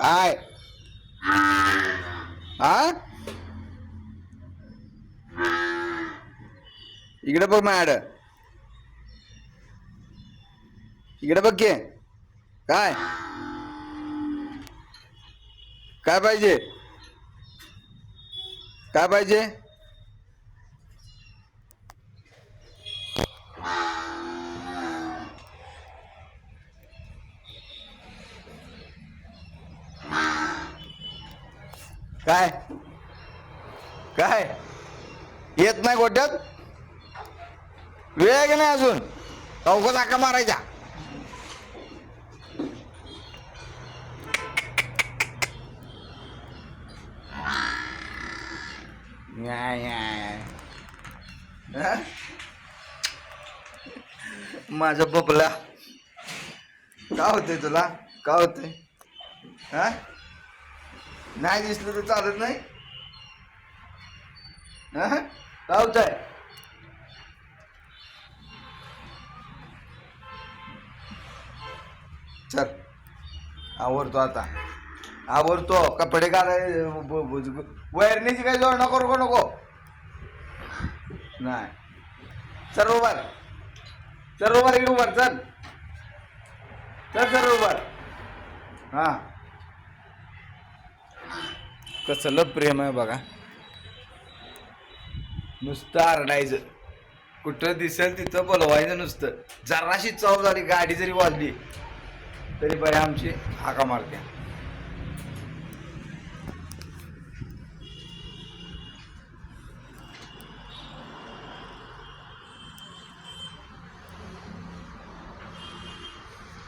काय हा इकडे बघ मॅड इकडे बघ की काय काय पाहिजे काय पाहिजे काय काय येत नाही गोट्यात वेळ की नाही अजून चौका चाका मारायचा माझा बबला का होते तुला का होते हा नाही दिसलं तर चालत नाही का होत आहे चल आवरतो आता आवरतो कपडे काढाय वैरणीची काही जोड नको नको नाही चल उभार चल उभार इकडे उभार चल चल चल उभार हा कसलं प्रेम आहे बघा नुसतं आरडायचं कुठं दिसेल तिथं बोलवायचं नुसतं जराशी चव झाली गाडी जरी वाजली तरी बरे आमची हाका मारते